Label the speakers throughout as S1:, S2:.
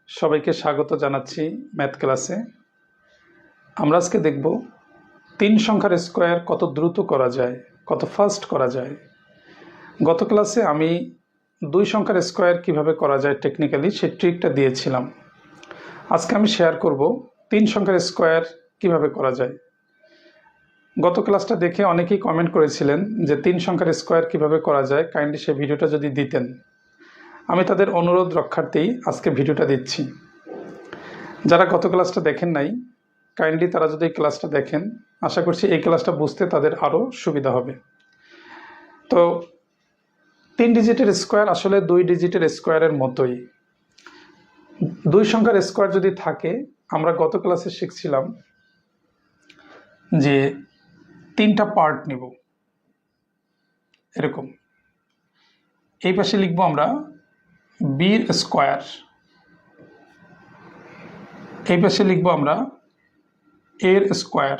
S1: সবাইকে স্বাগত জানাচ্ছি ম্যাথ ক্লাসে। আমরা আজকে দেখব 3 সংখ্যার স্কোয়ার কত দ্রুত করা যায়, কত ফাস্ট করা যায়। গত ক্লাসে আমি 2 সংখ্যার স্কোয়ার কিভাবে করা যায় টেকনিক্যালি সেই ট্রিকটা দিয়েছিলাম। আজকে আমি শেয়ার করব 3 সংখ্যার স্কোয়ার কিভাবে করা যায়। গত ক্লাসটা দেখে অনেকেই কমেন্ট করেছিলেন যে 3 সংখ্যার স্কোয়ার কিভাবে করা যায়, কাইন্ডলি সেই ভিডিওটা যদি দিতেন। আমি তাদের অনুরোধ রক্ষার্থেই আজকে ভিডিওটা দিচ্ছি। যারা গত ক্লাসটা দেখেন নাই, কাইন্ডলি তারা যদি এই ক্লাসটা দেখেন, আশা করছি এই ক্লাসটা বুঝতে তাদের আরও সুবিধা হবে। তো 3 ডিজিটের স্কোয়ার আসলে 2 ডিজিটের স্কোয়ারের মতোই। 2 সংখ্যার স্কোয়ার যদি থাকে, আমরা গত ক্লাসে শিখছিলাম যে 3টা পার্ট নিব। এরকম এই পাশে লিখবো আমরা বির স্কোয়ার, এই পাশে লিখবো আমরা এর স্কোয়ার,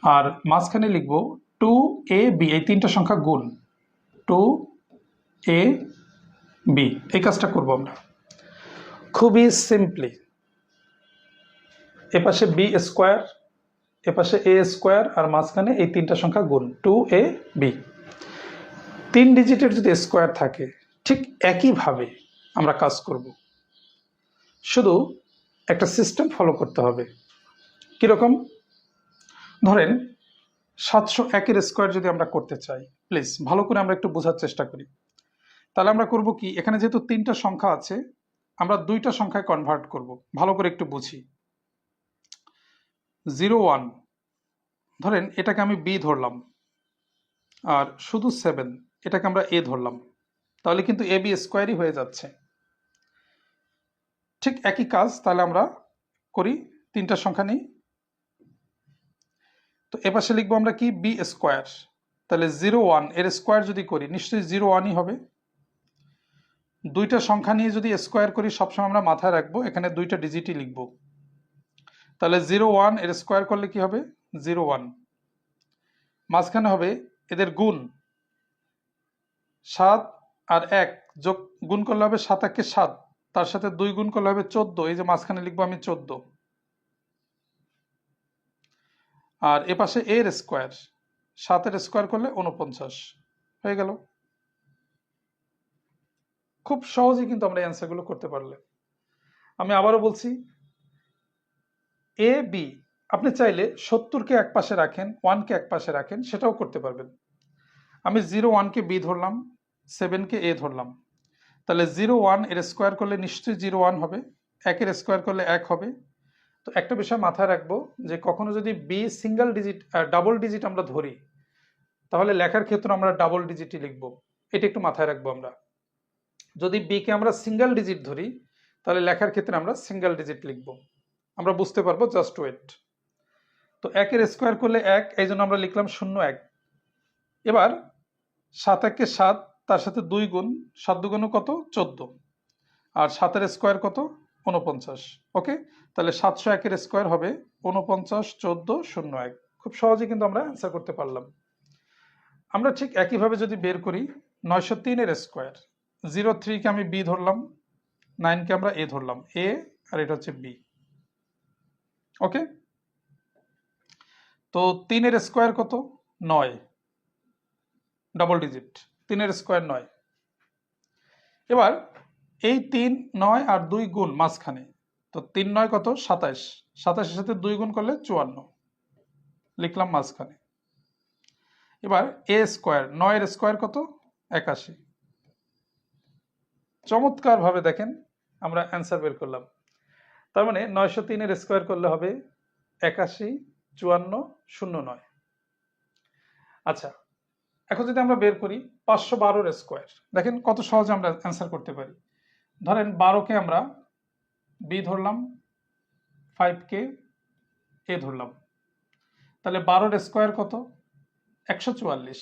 S1: আর মাঝখানে লিখব 2ab, এই 3টা সংখ্যা গুণ 2ab। এই কাজটা করব আমরা খুবই সিম্পলি। এপাশে বি স্কোয়ার, এপাশে এ স্কোয়ার, আর মাঝখানে এই 3টা সংখ্যা গুণ 2ab। 3 ডিজিটের যদি স্কোয়ার থাকে, ঠিক একইভাবে আমরা কাজ করব, শুধু একটা সিস্টেম ফলো করতে হবে। কীরকম? ধরেন 701-এর স্কোয়ার যদি আমরা করতে চাই, প্লিজ ভালো করে আমরা একটু বোঝার চেষ্টা করি। তাহলে আমরা করব কি, এখানে যেহেতু 3টা সংখ্যা আছে, আমরা 2টা সংখ্যায় কনভার্ট করব। ভালো করে একটু বুঝি। 01, ধরেন এটাকে আমি বি ধরলাম, আর শুধু 7 এটাকে আমরা এ ধরলাম, তাহলে কিন্তু এ বি স্কোয়ারই হয়ে যাচ্ছে। ঠিক একই কাজ তাহলে আমরা করি, 3টা সংখ্যা নিই। তো এপাশে লিখবো আমরা কি, বি স্কোয়ার। তাহলে 01 এর স্কোয়ার যদি করি, নিশ্চয়ই 01ই হবে। 2টা সংখ্যা নিয়ে যদি স্কোয়ার করি, সবসময় আমরা মাথায় রাখবো এখানে 2টা ডিজিটই লিখবো। তাহলে 01 এর স্কোয়ার করলে কি হবে, 01। মাঝখানে হবে এদের গুণ, 7 আর 1 যোগ গুণ করলে হবে 7 একে 7, তার সাথে 2 গুণ করলে হবে 14, এই যে মাঝখানে লিখবো আমি 14। আর এপাশে এর স্কোয়ার, 7 এর স্কোয়ার করলে 49 হয়ে গেল। খুব সহজেই কিন্তু আমরা অ্যান্সারগুলো করতে পারলে। আমি আবারও বলছি, এ বি, আপনি চাইলে 70-কে এক পাশে রাখেন, 1-কে এক পাশে রাখেন, সেটাও করতে পারবেন। আমি 01-কে বি ধরলাম, 7-কে এ ধরলাম। তাহলে 01 এর স্কোয়ার করলে নিশ্চয়ই 01 হবে, 1-এর স্কোয়ার করলে 1 হবে। তো একটা বিষয় মাথায় রাখবো যে কখনো যদি বি সিঙ্গেল ডিজিট ডাবল ডিজিট আমরা ধরি, তাহলে লেখার ক্ষেত্রে আমরা ডাবল ডিজিটই লিখবো। এটা একটু মাথায় রাখবো আমরা। যদি বি কে আমরা সিঙ্গেল ডিজিট ধরি, তাহলে লেখার ক্ষেত্রে আমরা সিঙ্গেল ডিজিট লিখবো। আমরা বুঝতে পারবো, জাস্ট ওয়েট। তো 1-এর স্কোয়ার করলে 1, এই জন্য আমরা লিখলাম 01। এবার 7 একে 7, তার সাথে 2 গুণ, 7 দুগুণ কত, 14, আর 7-এর স্কোয়ার কত, 49। ওকে, তাহলে 701-এর স্কোয়ার হবে 49, 14, 01। খুব সহজে কিন্তু আমরা অ্যান্সার করতে পারলাম। আমরা ঠিক একইভাবে যদি বের করি 903-এর স্কোয়ার, 03-কে আমি বি ধরলাম, 9-কে আমরা এ ধরলাম, এ আর এটা হচ্ছে বি। ওকে, তো 3-এর স্কোয়ার কত, 9, ডাবল ডিজিট, 3-এর স্কোয়ার 9। এবার এই 3, 9 আর 2 গুণ মাঝখানে, তো 3 9 কত, 27, 27-এর সাথে 2 গুণ করলে 54, লিখলাম মাঝখানে। এবার এ স্কোয়ার, 9-এর স্কোয়ার কত, 81। চমৎকার ভাবে দেখেন আমরা অ্যান্সার বের করলাম। তার মানে 903-এর স্কোয়ার করলে হবে 81, 54, 09। আচ্ছা, এখন যদি আমরা বের করি 512-এর স্কোয়ার, দেখেন কত সহজে আমরা অ্যান্সার করতে পারি। ধরেন 12-কে আমরা বি ধরলাম, 5-কে এ ধরলাম, তাহলে 12-এর স্কোয়ার কত, 144।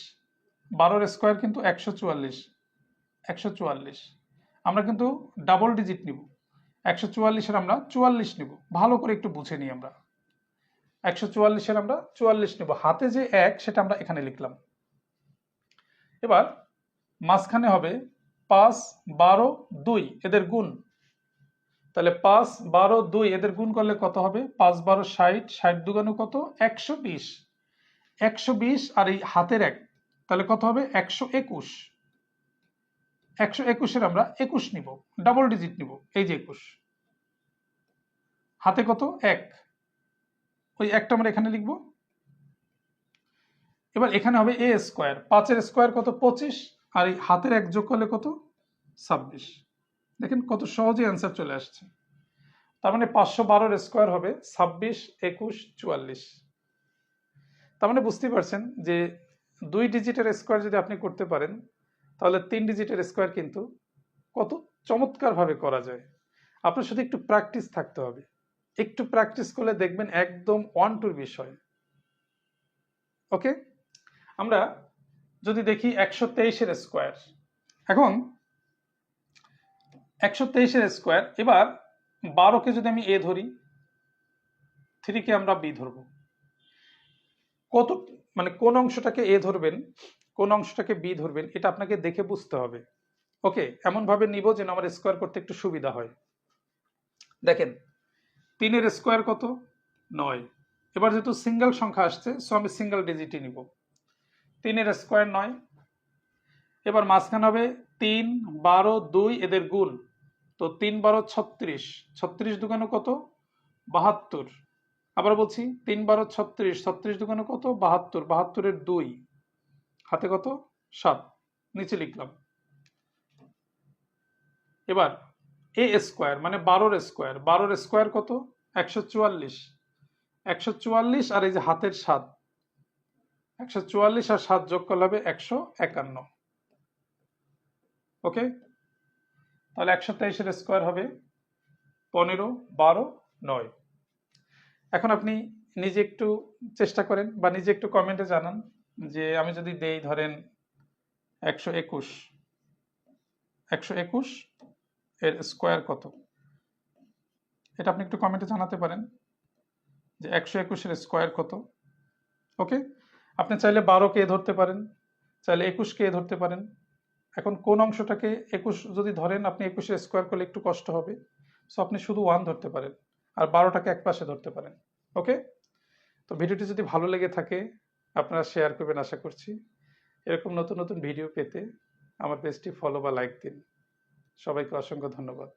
S1: 12-এর স্কোয়ার কিন্তু 144, 144। আমরা কিন্তু ডাবল ডিজিট নিব, 144-এর আমরা 44 নিব। ভালো করে একটু বুঝে নিই আমরা, 144-এর আমরা 44 নিব। হাতে যে 1 সেটা আমরা এখানে লিখলাম। এবার মাঝখানে হবে 5, 12, 2, এদের গুণ, তাহলে 5, 12, 2 এদের গুণ করলে কত হবে? 5, 12, 60, 60 দুগুণ কত? 120, 120 আর এই হাতের 1, তাহলে কত হবে? 121, 121-এর আমরা 21 নিব, ডাবল ডিজিট নিব, এই যে 21, হাতে কত? 1, ওই একটা আমরা এখানে লিখবো। এবার এখানে হবে a স্কোয়ার, 5-এর স্কোয়ার কত? 25, আর এই হাতের 1 যোগ করলে কত? 26। দেখেন কত সহজে অ্যান্সার চলে আসছে। তার মানে 512-এর স্কোয়ার হবে 26, 21, 44। তার মানে বুঝতেই পারছেন যে 2 ডিজিটের স্কোয়ার যদি আপনি করতে পারেন, তাহলে 3 ডিজিটের স্কোয়ার কিন্তু কত চমৎকারভাবে করা যায়। আপনার শুধু একটু প্র্যাকটিস থাকতে হবে, একটু প্র্যাকটিস করলে দেখবেন একদম 1-2 বিষয়। ওকে, আমরা যদি দেখি 123-এর স্কোয়ার, এখন 123-এর স্কোয়ার, এবার 12-কে যদি আমি এ ধরি, 3-কে আমরা বি ধরবো, কত মানে কোন অংশটাকে এ ধরবেন, কোন অংশটাকে বি ধরবেন, এটা আপনাকে দেখে বুঝতে হবে। ওকে, এমন ভাবে নিব যেন আমার স্কোয়ার করতে একটু সুবিধা হয়। দেখেন 3-এর স্কোয়ার কত? 9। এবার যেহেতু সিঙ্গেল সংখ্যা আসছে, সো আমি সিঙ্গেল ডিজিটই নিব। 3-এর স্কোয়ার 9, এবার মাঝখানে হবে 3, 12, 2 এদের গুণ, তো 3, 12, 36, 36 দুগুণ কত? 72। আবার বলছি 3, 12, 36, 36 দুগুণ কত? 72, 72-এর 2, হাতে কত? 7, নিচে লিখলাম। এবার এ স্কোয়ার মানে 12-এর স্কোয়ার, 12-এর স্কোয়ার কত? 144, 144 আর এই যে হাতের 7, 144 আর 7 যোগ করলে হবে 151। ওকে, তাহলে 123-এর স্কোয়ার হবে 15, 12, 9। এখন আপনি নিজে একটু চেষ্টা করেন বা নিজে একটু কমেন্টে জানান যে আমি যদি দেই ধরেন 121, 121 এর স্কোয়ার কত, এটা আপনি একটু কমেন্টে জানাতে পারেন যে 121-এর স্কোয়ার কত। ওকে, আপনি চাইলে 12-কে ধরতে পারেন, চাইলে 21-কে ধরতে পারেন। এখন কোন অংশটাকে 21 যদি ধরেন, আপনি 21-এর স্কোয়ার করলে একটু কষ্ট হবে, সো আপনি শুধু 1 ধরতে পারেন, আর 12টাকে এক পাশে ধরতে পারেন। ওকে, তো ভিডিওটি যদি ভালো লেগে থাকে আপনারা শেয়ার করবেন আশা করছি। এরকম নতুন নতুন ভিডিও পেতে আমার পেজটি ফলো বা লাইক দিন। সবাইকে অসংখ্য ধন্যবাদ।